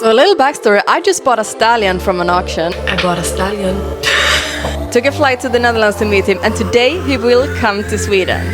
So a little backstory, I just bought a stallion from an auction. I bought a stallion. Took a flight to the Netherlands to meet him, and today he will come to Sweden.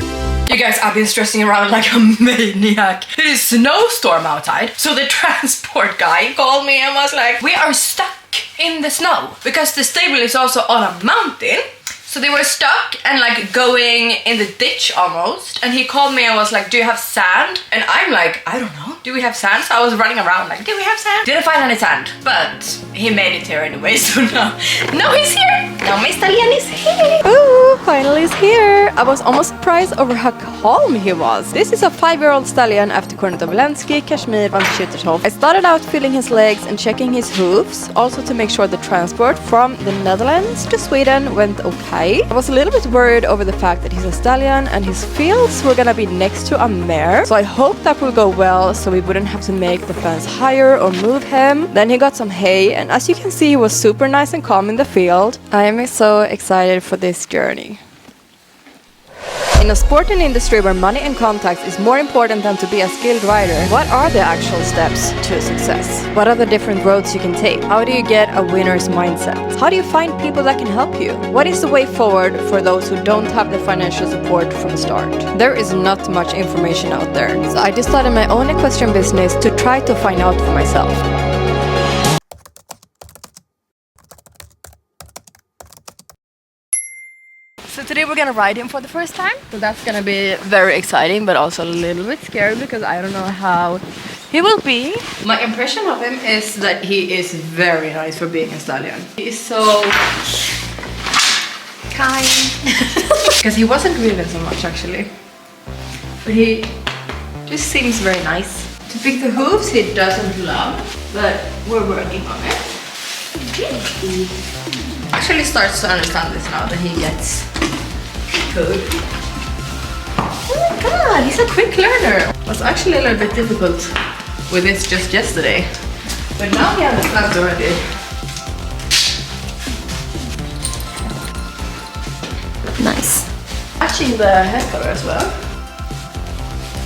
You guys, I've been stressing around like a maniac. It is snowstorm outside, so the transport guy called me and was like, we are stuck in the snow because the stable is also on a mountain. So they were stuck and like going in the ditch almost. And he called me and was like, do you have sand? And I'm like, I don't know. Do we have sand? So I was running around like, do we have sand? Didn't find any sand. But he made it here anyway, so now he's here. Now my stallion is here. Ooh, finally he's here. I was almost surprised over how calm he was. This is a 5-year-old stallion after Kornetovelensky, Kashmir, van Schuterhof. I started out feeling his legs and checking his hooves, also to make sure the transport from the Netherlands to Sweden went okay. I was a little bit worried over the fact that he's a stallion and his fields were gonna be next to a mare, so I hope that will go well so we wouldn't have to make the fence higher or move him. Then he got some hay, and as you can see, he was super nice and calm in the field. I am so excited for this journey. In a sporting industry where money and contacts is more important than to be a skilled rider, what are the actual steps to success? What are the different roads you can take? How do you get a winner's mindset? How do you find people that can help you? What is the way forward for those who don't have the financial support from the start? There is not much information out there, so I just started my own equestrian business to try to find out for myself. So today we're gonna ride him for the first time. So that's gonna be very exciting, but also a little bit scary because I don't know how he will be. My impression of him is that he is very nice for being a stallion. He is so kind. Because he wasn't grieving so much actually. But he just seems very nice. To pick the hooves he doesn't love, but we're working on it. Actually starts to understand this now that he gets food. Oh my god, he's a quick learner. It was actually a little bit difficult with this just yesterday, but now he understands already. Nice. Matching the hair color as well.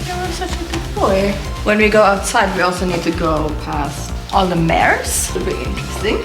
You're such a good boy. When we go outside, we also need to go past all the mares. It'll be interesting.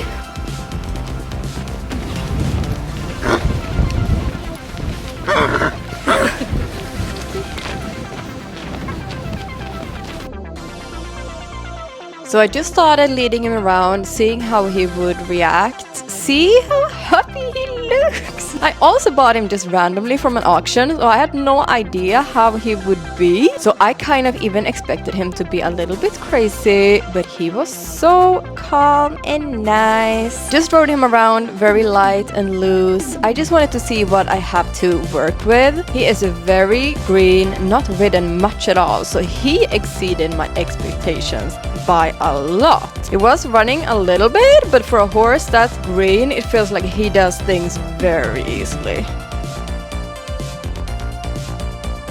So I just started leading him around, seeing how he would react. See how happy he looks! I also bought him just randomly from an auction, so I had no idea how he would be. So I kind of even expected him to be a little bit crazy, but he was so calm and nice. Just rode him around very light and loose. I just wanted to see what I have to work with. He is very green, not ridden much at all, so he exceeded my expectations by a lot. It was running a little bit, but for a horse that's green, it feels like he does things very easily.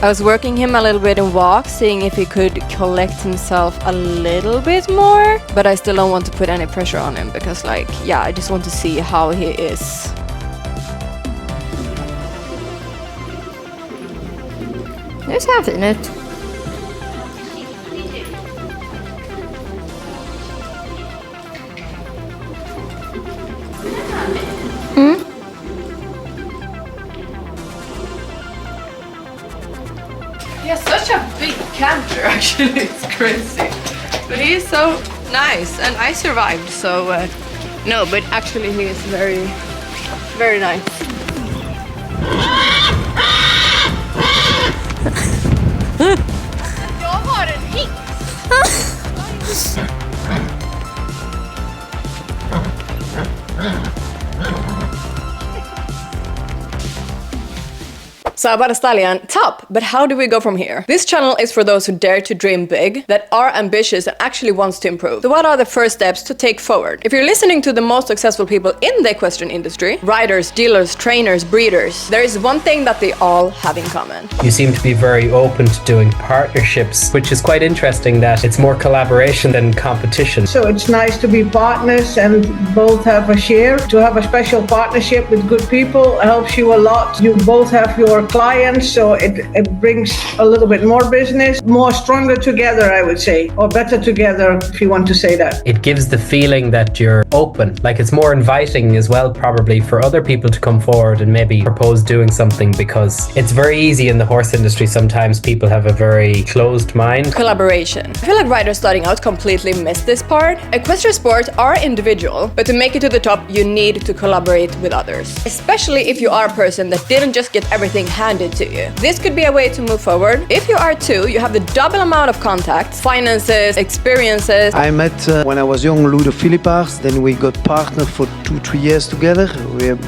I was working him a little bit in walk, seeing if he could collect himself a little bit more, but I still don't want to put any pressure on him because yeah, I just want to see how he is. Nu ser han fin ut. He has such a big canter, actually, it's crazy. But he is so nice, and I survived, so no, but actually he is very, very nice. Jag har en hink! So about a stallion, top, but how do we go from here? This channel is for those who dare to dream big, that are ambitious and actually wants to improve. So what are the first steps to take forward? If you're listening to the most successful people in the equestrian industry, riders, dealers, trainers, breeders, there is one thing that they all have in common. You seem to be very open to doing partnerships, which is quite interesting that it's more collaboration than competition. So it's nice to be partners and both have a share. To have a special partnership with good people helps you a lot. You both have your clients, so it brings a little bit more business, more stronger together, I would say, or better together, if you want to say that. It gives the feeling that you're open, like it's more inviting as well, probably for other people to come forward and maybe propose doing something, because it's very easy in the horse industry. Sometimes people have a very closed mind. Collaboration. I feel like riders starting out completely miss this part. Equestrian sports are individual, but to make it to the top, you need to collaborate with others. Especially if you are a person that didn't just get everything handed to you. This could be a way to move forward. If you are too, you have the double amount of contacts, finances, experiences. I met when I was young Ludo Philippars, then we got partnered for 2-3 years together.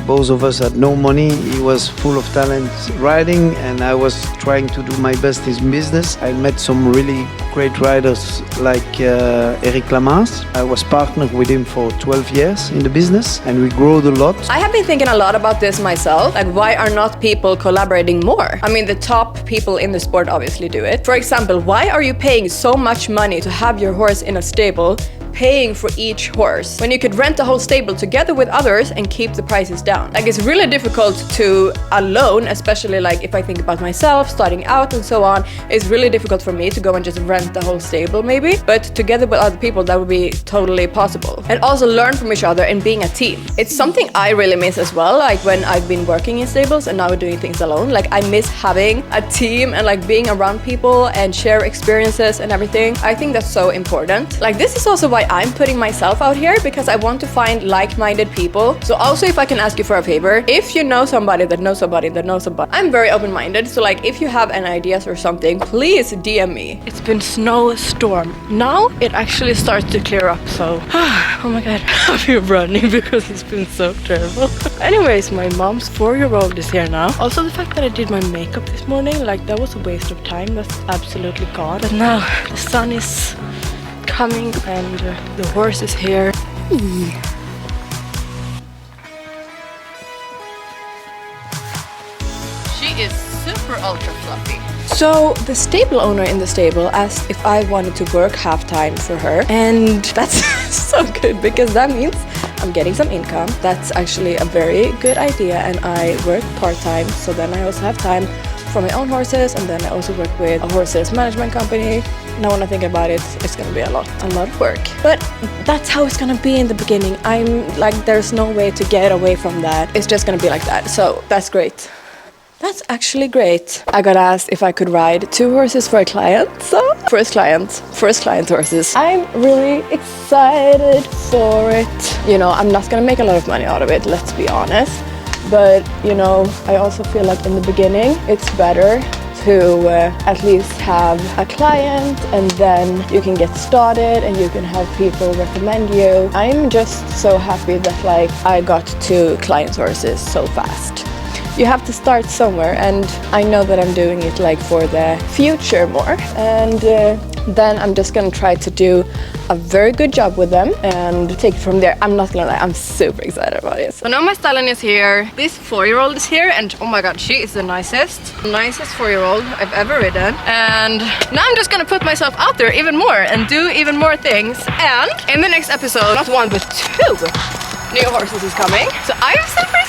Both of us had no money. He was full of talent riding and I was trying to do my best in business. I met some really great riders like Eric Lamas. I was partnered with him for 12 years in the business and we grew a lot. I have been thinking a lot about this myself, like why are not people collaborating more? I mean, the top people in the sport obviously do it. For example, why are you paying so much money to have your horse in a stable, paying for each horse, when you could rent the whole stable together with others and keep the prices down? Like, it's really difficult to alone, especially like if I think about myself starting out and so on, it's really difficult for me to go and just rent the whole stable maybe, but together with other people that would be totally possible. And also learn from each other and being a team. It's something I really miss as well, like when I've been working in stables and now doing things alone. Like, I miss having a team and like being around people and share experiences and everything. I think that's so important. Like, this is also why I'm putting myself out here, because I want to find like-minded people. So also, if I can ask you for a favor, if you know somebody that knows somebody that knows somebody, I'm very open-minded, so like if you have any ideas or something, please DM me. It's been snowstorm. Now it actually starts to clear up, so oh my god, I feel running because it's been so terrible. Anyways, my mom's 4-year-old is here now. Also, the fact that I did my makeup this morning, like that was a waste of time. That's absolutely gone. But now the sun is coming and the horse is here. She is super ultra fluffy. So the stable owner in the stable asked if I wanted to work half-time for her, and that's so good because that means I'm getting some income. That's actually a very good idea, and I work part-time, so then I also have time for my own horses, and then I also work with a horses management company. Now when I think about it, it's gonna be a lot of work. But that's how it's gonna be in the beginning. I'm like, there's no way to get away from that. It's just gonna be like that, so that's great. That's actually great. I got asked if I could ride 2 horses for a client, so first client horses. I'm really excited for it. You know, I'm not gonna make a lot of money out of it, let's be honest. But, you know, I also feel like in the beginning, it's better to at least have a client, and then you can get started and you can have people recommend you. I'm just so happy that like I got 2 client horses so fast. You have to start somewhere, and I know that I'm doing it like for the future more, and then I'm just gonna try to do a very good job with them and take it from there. I'm not gonna lie, I'm super excited about it. So now my stallion is here, this 4-year-old is here, and oh my god, she is the nicest 4-year-old I've ever ridden. And now I'm just gonna put myself out there even more and do even more things. And in the next episode, not 1 but 2 new horses is coming. So I'm super excited.